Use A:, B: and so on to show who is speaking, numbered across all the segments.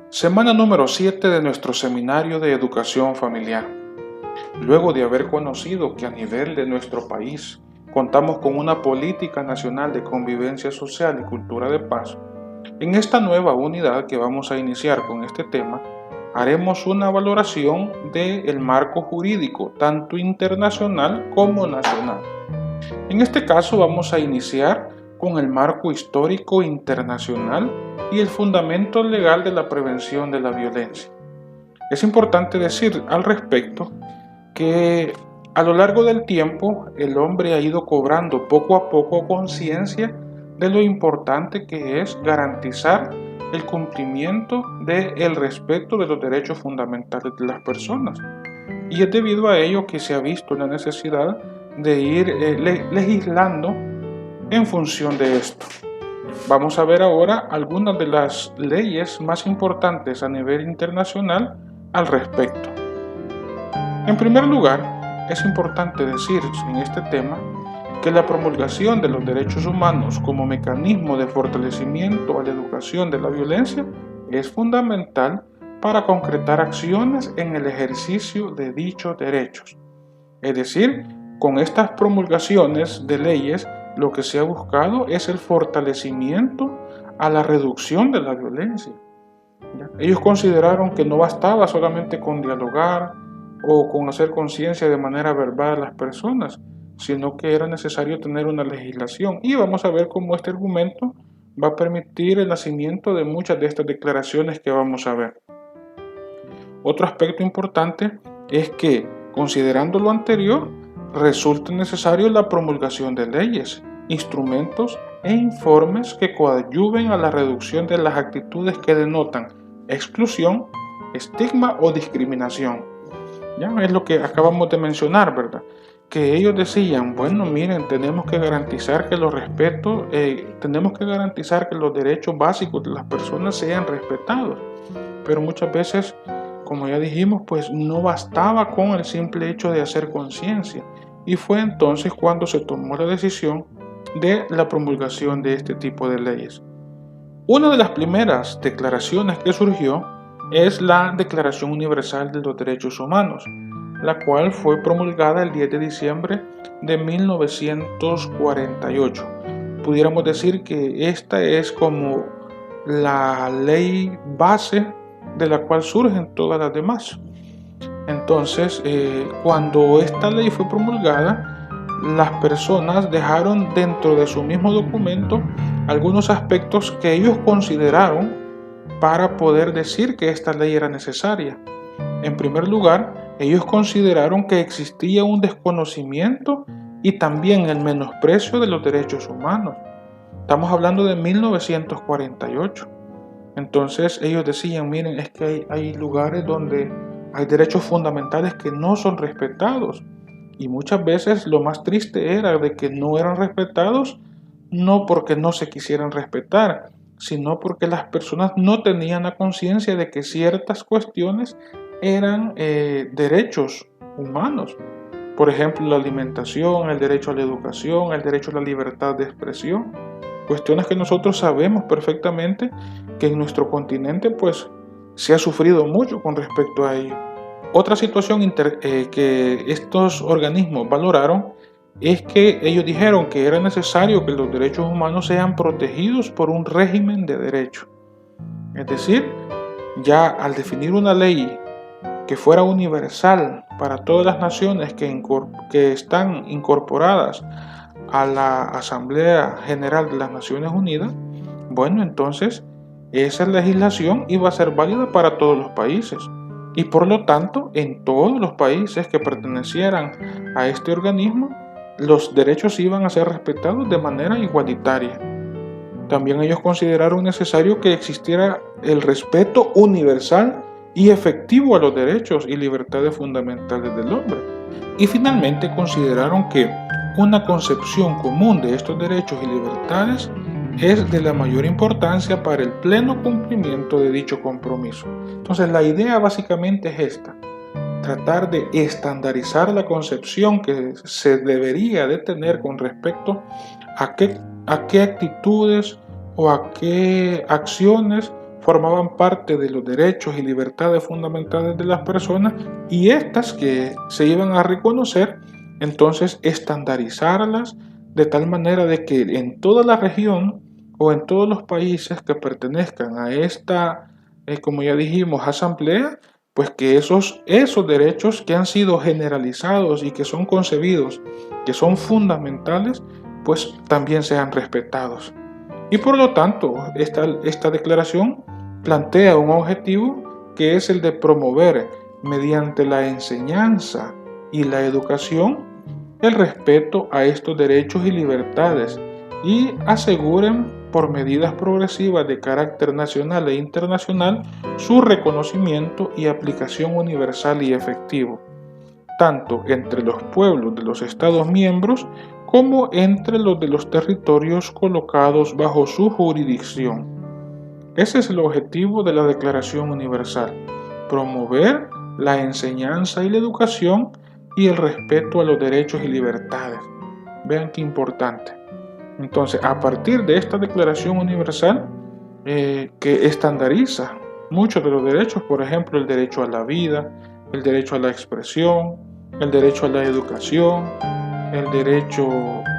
A: Semana número 7 de nuestro seminario de educación familiar. Luego de haber conocido que a nivel de nuestro país contamos con una política nacional de convivencia social y cultura de paz, en esta nueva unidad que vamos a iniciar con este tema, haremos una valoración del marco jurídico, tanto internacional como nacional. En este caso vamos a iniciar con el marco histórico internacional y el fundamento legal de la prevención de la violencia. Es importante decir al respecto que a lo largo del tiempo el hombre ha ido cobrando poco a poco conciencia de lo importante que es garantizar el cumplimiento del respeto de los derechos fundamentales de las personas. Y es debido a ello que se ha visto la necesidad de ir legislando en función de esto. Vamos a ver ahora algunas de las leyes más importantes a nivel internacional al respecto. En primer lugar, es importante decir en este tema que la promulgación de los derechos humanos como mecanismo de fortalecimiento a la educación de la violencia es fundamental para concretar acciones en el ejercicio de dichos derechos. Es decir, con estas promulgaciones de leyes, lo que se ha buscado es el fortalecimiento a la reducción de la violencia. Ellos consideraron que no bastaba solamente con dialogar o con hacer conciencia de manera verbal a las personas, sino que era necesario tener una legislación. Y vamos a ver cómo este argumento va a permitir el nacimiento de muchas de estas declaraciones que vamos a ver. Otro aspecto importante es que, considerando lo anterior, resulta necesario la promulgación de leyes, instrumentos e informes que coadyuven a la reducción de las actitudes que denotan exclusión, estigma o discriminación. Ya es lo que acabamos de mencionar, ¿verdad? Que ellos decían, bueno, miren, tenemos que garantizar que tenemos que garantizar que los derechos básicos de las personas sean respetados. Pero muchas veces, como ya dijimos, pues no bastaba con el simple hecho de hacer conciencia. Y fue entonces cuando se tomó la decisión de la promulgación de este tipo de leyes. Una de las primeras declaraciones que surgió es la Declaración Universal de los Derechos Humanos, la cual fue promulgada el 10 de diciembre de 1948. Pudiéramos decir que esta es como la ley base de la cual surgen todas las demás. Entonces, cuando esta ley fue promulgada, las personas dejaron dentro de su mismo documento algunos aspectos que ellos consideraron para poder decir que esta ley era necesaria. En primer lugar, ellos consideraron que existía un desconocimiento y también el menosprecio de los derechos humanos. Estamos hablando de 1948. Entonces ellos decían, miren, es que hay lugares donde hay derechos fundamentales que no son respetados. Y muchas veces lo más triste era de que no eran respetados, no porque no se quisieran respetar, sino porque las personas no tenían la conciencia de que ciertas cuestiones eran derechos humanos. Por ejemplo, la alimentación, el derecho a la educación, el derecho a la libertad de expresión. Cuestiones que nosotros sabemos perfectamente que en nuestro continente pues se ha sufrido mucho con respecto a ello. Otra situación que estos organismos valoraron es que ellos dijeron que era necesario que los derechos humanos sean protegidos por un régimen de derecho. Es decir, ya al definir una ley que fuera universal para todas las naciones que están incorporadas a la Asamblea General de las Naciones Unidas, bueno, entonces esa legislación iba a ser válida para todos los países. Y por lo tanto, en todos los países que pertenecieran a este organismo, los derechos iban a ser respetados de manera igualitaria. También ellos consideraron necesario que existiera el respeto universal y efectivo a los derechos y libertades fundamentales del hombre. Y finalmente consideraron que una concepción común de estos derechos y libertades es de la mayor importancia para el pleno cumplimiento de dicho compromiso. Entonces la idea básicamente es esta: tratar de estandarizar la concepción que se debería de tener con respecto a qué actitudes o a qué acciones formaban parte de los derechos y libertades fundamentales de las personas, y estas que se iban a reconocer, entonces estandarizarlas de tal manera de que en toda la región o en todos los países que pertenezcan a esta, como ya dijimos, asamblea, pues que esos derechos que han sido generalizados y que son concebidos, que son fundamentales, pues también sean respetados. Y por lo tanto, esta declaración plantea un objetivo que es el de promover mediante la enseñanza y la educación el respeto a estos derechos y libertades, y aseguren por medidas progresivas de carácter nacional e internacional su reconocimiento y aplicación universal y efectivo, tanto entre los pueblos de los Estados miembros como entre los de los territorios colocados bajo su jurisdicción. Ese es el objetivo de la Declaración Universal: promover la enseñanza y la educación y el respeto a los derechos y libertades. Vean qué importante. Entonces, a partir de esta Declaración Universal, que estandariza muchos de los derechos, por ejemplo, el derecho a la vida, el derecho a la expresión, el derecho a la educación, el derecho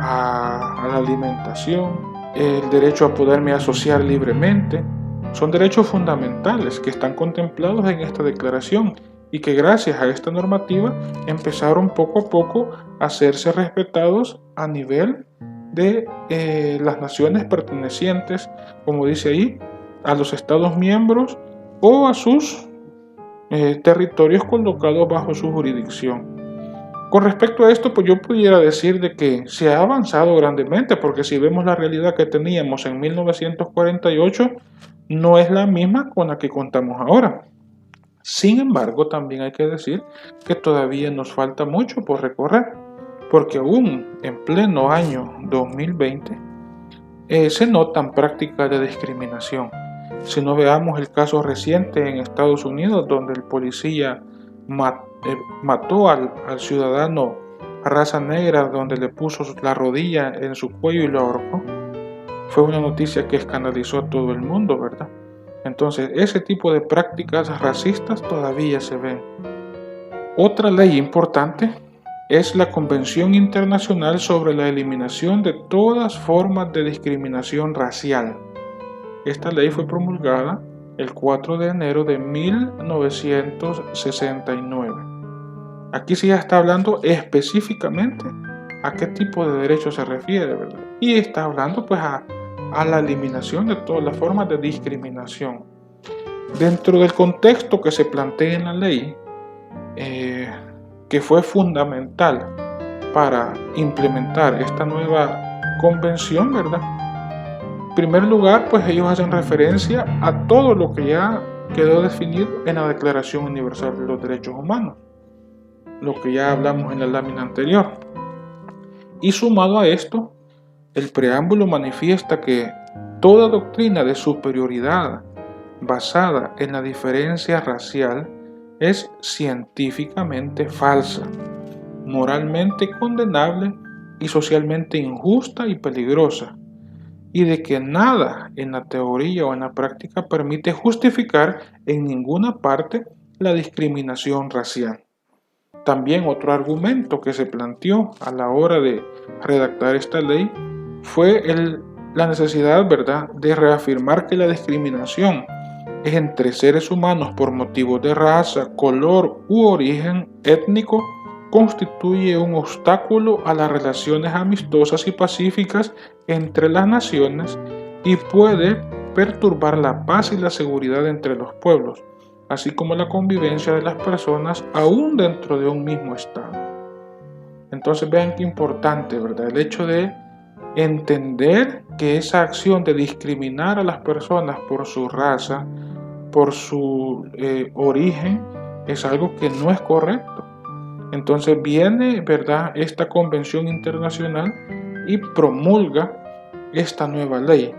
A: a la alimentación, el derecho a poderme asociar libremente, son derechos fundamentales que están contemplados en esta declaración y que gracias a esta normativa empezaron poco a poco a hacerse respetados a nivel de las naciones pertenecientes, como dice ahí, a los Estados miembros o a sus territorios colocados bajo su jurisdicción. Con respecto a esto, pues yo pudiera decir de que se ha avanzado grandemente, porque si vemos la realidad que teníamos en 1948, no es la misma con la que contamos ahora. Sin embargo, también hay que decir que todavía nos falta mucho por recorrer, porque aún en pleno año 2020 se notan prácticas de discriminación. Si no veamos el caso reciente en Estados Unidos, donde el policía mató al ciudadano raza negra, donde le puso la rodilla en su cuello y lo ahorcó, fue una noticia que escandalizó a todo el mundo, ¿verdad? Entonces, ese tipo de prácticas racistas todavía se ven. Otra ley importante es la Convención Internacional sobre la Eliminación de todas formas de discriminación racial. Esta ley fue promulgada el 4 de enero de 1969. Aquí sí ya está hablando específicamente a qué tipo de derecho se refiere, ¿verdad? Y está hablando pues a la eliminación de todas las formas de discriminación. Dentro del contexto que se plantea en la ley, que fue fundamental para implementar esta nueva convención, ¿verdad? En primer lugar, pues ellos hacen referencia a todo lo que ya quedó definido en la Declaración Universal de los Derechos Humanos, lo que ya hablamos en la lámina anterior. Y sumado a esto, el preámbulo manifiesta que toda doctrina de superioridad basada en la diferencia racial es científicamente falsa, moralmente condenable y socialmente injusta y peligrosa, y de que nada en la teoría o en la práctica permite justificar en ninguna parte la discriminación racial. También otro argumento que se planteó a la hora de redactar esta ley fue la necesidad, ¿verdad?, de reafirmar que la discriminación entre seres humanos por motivos de raza, color u origen étnico constituye un obstáculo a las relaciones amistosas y pacíficas entre las naciones y puede perturbar la paz y la seguridad entre los pueblos, así como la convivencia de las personas aún dentro de un mismo estado. Entonces vean qué importante, ¿verdad?, el hecho de entender que esa acción de discriminar a las personas por su raza, por su origen, es algo que no es correcto. Entonces viene, ¿verdad?, esta convención internacional y promulga esta nueva ley.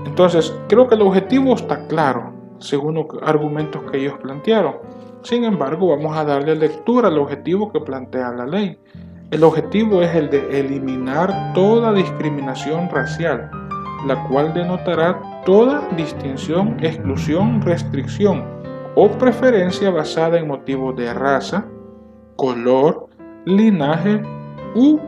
A: Entonces creo que el objetivo está claro, según los argumentos que ellos plantearon. Sin embargo, vamos a darle lectura al objetivo que plantea la ley. El objetivo es el de eliminar toda discriminación racial, la cual denotará toda distinción, exclusión, restricción o preferencia basada en motivos de raza, color, linaje u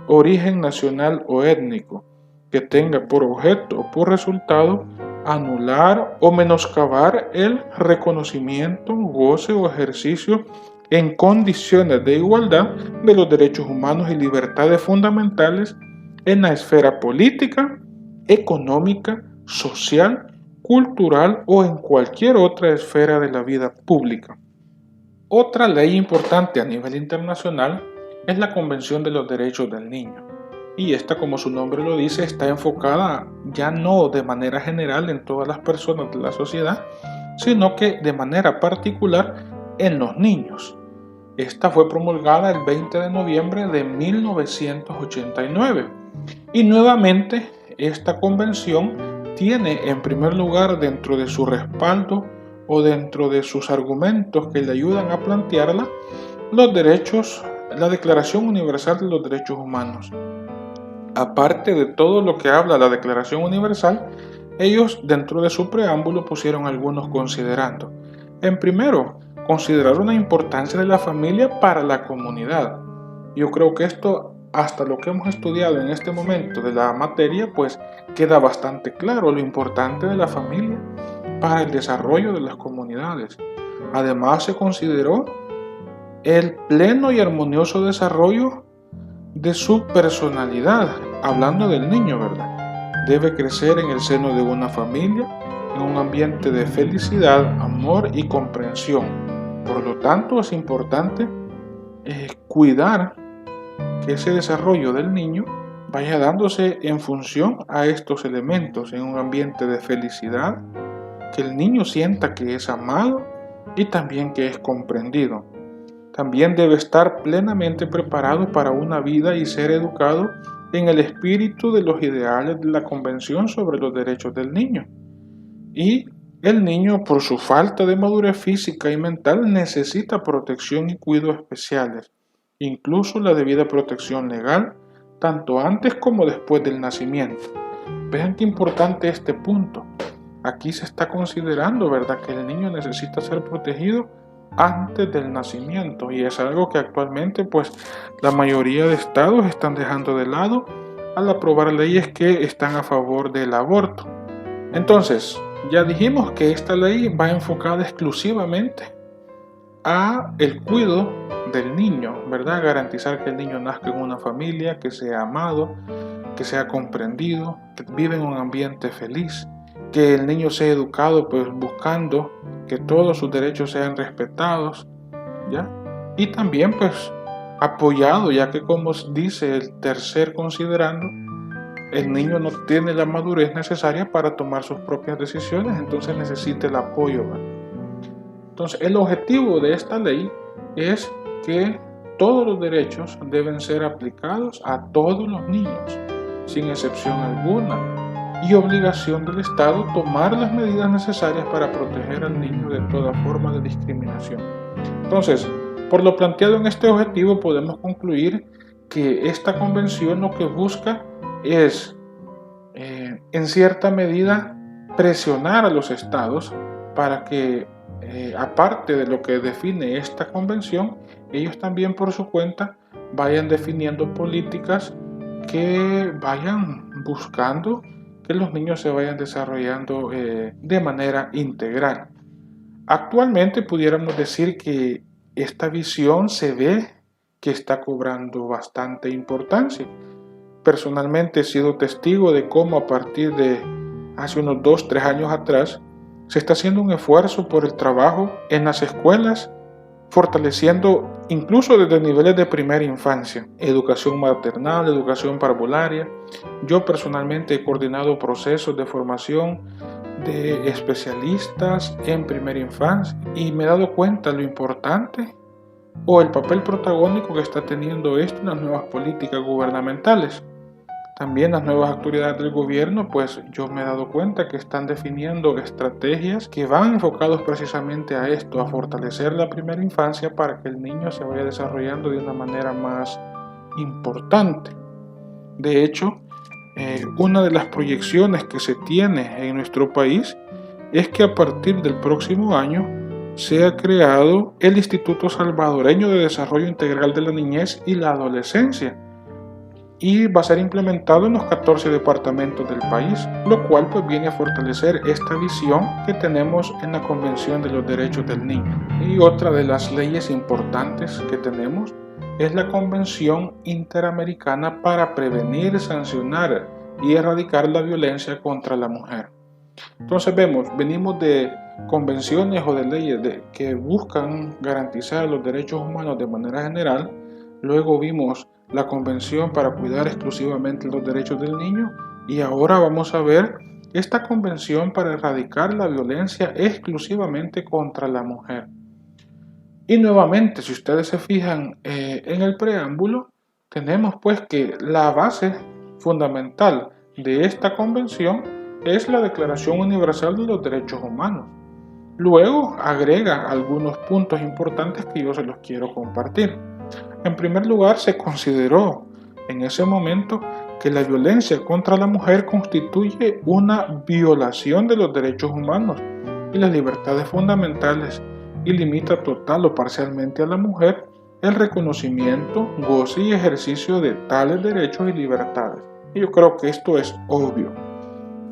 A: origen nacional o étnico, que tenga por objeto o por resultado anular o menoscabar el reconocimiento, goce o ejercicio en condiciones de igualdad de los derechos humanos y libertades fundamentales en la esfera política, económica, social, cultural o en cualquier otra esfera de la vida pública. Otra ley importante a nivel internacional es la Convención de los Derechos del Niño. Y esta, como su nombre lo dice, está enfocada ya no de manera general en todas las personas de la sociedad, sino que de manera particular en los niños. Esta fue promulgada el 20 de noviembre de 1989. Y nuevamente, esta convención tiene en primer lugar dentro de su respaldo o dentro de sus argumentos que le ayudan a plantearla los derechos, la Declaración Universal de los Derechos Humanos. Aparte de todo lo que habla la Declaración Universal, ellos dentro de su preámbulo pusieron algunos considerando. En primero, consideraron la importancia de la familia para la comunidad. Yo creo que esto, hasta lo que hemos estudiado en este momento de la materia, pues queda bastante claro lo importante de la familia para el desarrollo de las comunidades. Además, se consideró el pleno y armonioso desarrollo de su personalidad, hablando del niño, ¿verdad? Debe crecer en el seno de una familia, en un ambiente de felicidad, amor y comprensión. Por lo tanto, es importante cuidar que ese desarrollo del niño vaya dándose en función a estos elementos, en un ambiente de felicidad, que el niño sienta que es amado y también que es comprendido. También debe estar plenamente preparado para una vida y ser educado en el espíritu de los ideales de la Convención sobre los Derechos del Niño. Y el niño, por su falta de madurez física y mental, necesita protección y cuidados especiales, incluso la debida protección legal, tanto antes como después del nacimiento. Vean qué importante este punto. Aquí se está considerando, ¿verdad?, que el niño necesita ser protegido antes del nacimiento, y es algo que actualmente pues la mayoría de estados están dejando de lado al aprobar leyes que están a favor del aborto. Entonces, ya dijimos que esta ley va enfocada exclusivamente a el cuidado del niño, ¿verdad? Garantizar que el niño nazca en una familia, que sea amado, que sea comprendido, que vive en un ambiente feliz, que el niño sea educado pues buscando que todos sus derechos sean respetados, ¿ya? Y también pues apoyado, ya que como dice el tercer considerando, el niño no tiene la madurez necesaria para tomar sus propias decisiones, entonces necesita el apoyo, ¿verdad? Entonces el objetivo de esta ley es que todos los derechos deben ser aplicados a todos los niños, sin excepción alguna, y obligación del Estado tomar las medidas necesarias para proteger al niño de toda forma de discriminación. Entonces, por lo planteado en este objetivo, podemos concluir que esta convención lo que busca es, en cierta medida, presionar a los estados para que, aparte de lo que define esta convención, ellos también por su cuenta vayan definiendo políticas que vayan buscando que los niños se vayan desarrollando de manera integral. Actualmente pudiéramos decir que esta visión se ve que está cobrando bastante importancia. Personalmente he sido testigo de cómo a partir de hace unos 2-3 años atrás se está haciendo un esfuerzo por el trabajo en las escuelas, fortaleciendo incluso desde niveles de primera infancia, educación maternal, educación parvularia. Yo personalmente he coordinado procesos de formación de especialistas en primera infancia y me he dado cuenta lo importante o el papel protagónico que está teniendo esto en las nuevas políticas gubernamentales. También las nuevas autoridades del gobierno, pues yo me he dado cuenta que están definiendo estrategias que van enfocados precisamente a esto, a fortalecer la primera infancia para que el niño se vaya desarrollando de una manera más importante. De hecho, una de las proyecciones que se tiene en nuestro país es que a partir del próximo año sea creado el Instituto Salvadoreño de Desarrollo Integral de la Niñez y la Adolescencia, y va a ser implementado en los 14 departamentos del país, lo cual pues viene a fortalecer esta visión que tenemos en la Convención de los Derechos del Niño. Y otra de las leyes importantes que tenemos es la Convención Interamericana para prevenir, sancionar y erradicar la violencia contra la mujer. Entonces venimos de convenciones o de leyes que buscan garantizar los derechos humanos de manera general. Luego vimos la Convención para cuidar exclusivamente los derechos del niño, y ahora vamos a ver esta Convención para erradicar la violencia exclusivamente contra la mujer. Y nuevamente, si ustedes se fijan en el preámbulo, tenemos pues que la base fundamental de esta convención es la Declaración Universal de los Derechos Humanos. Luego agrega algunos puntos importantes que yo se los quiero compartir. En primer lugar, se consideró en ese momento que la violencia contra la mujer constituye una violación de los derechos humanos y las libertades fundamentales, y limita total o parcialmente a la mujer el reconocimiento, goce y ejercicio de tales derechos y libertades. Y yo creo que esto es obvio.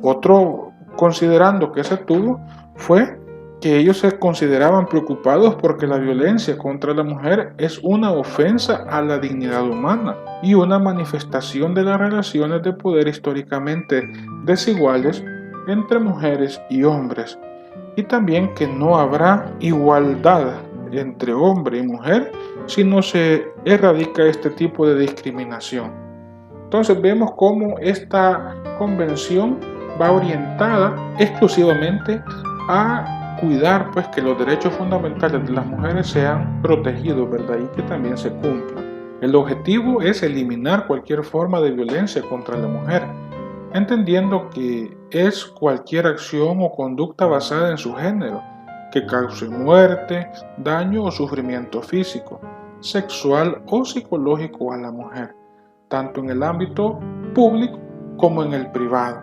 A: Otro considerando que se tuvo fue que ellos se consideraban preocupados porque la violencia contra la mujer es una ofensa a la dignidad humana y una manifestación de las relaciones de poder históricamente desiguales entre mujeres y hombres, y también que no habrá igualdad entre hombre y mujer si no se erradica este tipo de discriminación. Entonces vemos cómo esta convención va orientada exclusivamente a cuidar pues que los derechos fundamentales de las mujeres sean protegidos, ¿verdad? Y que también se cumplan. El objetivo es eliminar cualquier forma de violencia contra la mujer, entendiendo que es cualquier acción o conducta basada en su género que cause muerte, daño o sufrimiento físico, sexual o psicológico a la mujer, tanto en el ámbito público como en el privado.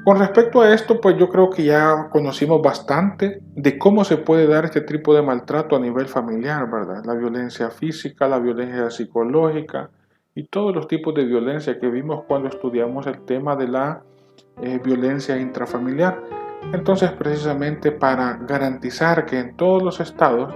A: Con respecto a esto, pues yo creo que ya conocimos bastante de cómo se puede dar este tipo de maltrato a nivel familiar, ¿verdad? La violencia física, la violencia psicológica y todos los tipos de violencia que vimos cuando estudiamos el tema de la violencia intrafamiliar. Entonces, precisamente para garantizar que en todos los estados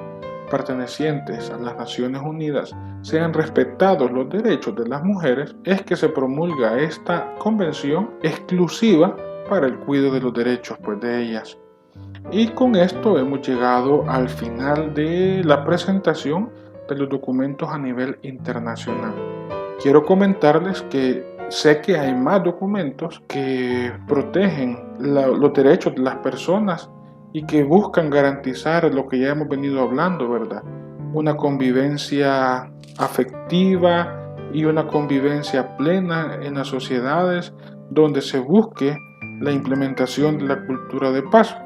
A: pertenecientes a las Naciones Unidas sean respetados los derechos de las mujeres, es que se promulga esta convención exclusiva para el cuidado de los derechos pues, de ellas. Y con esto hemos llegado al final de la presentación de los documentos a nivel internacional. Quiero comentarles que sé que hay más documentos que protegen los derechos de las personas y que buscan garantizar lo que ya hemos venido hablando, ¿verdad? Una convivencia afectiva y una convivencia plena en las sociedades donde se busque la implementación de la cultura de paz.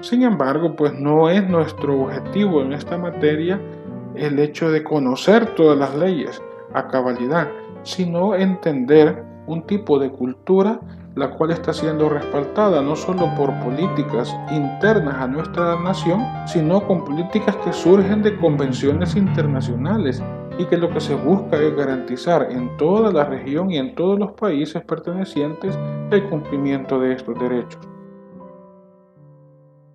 A: Sin embargo, pues no es nuestro objetivo en esta materia el hecho de conocer todas las leyes a cabalidad, sino entender un tipo de cultura la cual está siendo respaldada no solo por políticas internas a nuestra nación, sino con políticas que surgen de convenciones internacionales y que lo que se busca es garantizar en toda la región y en todos los países pertenecientes el cumplimiento de estos derechos.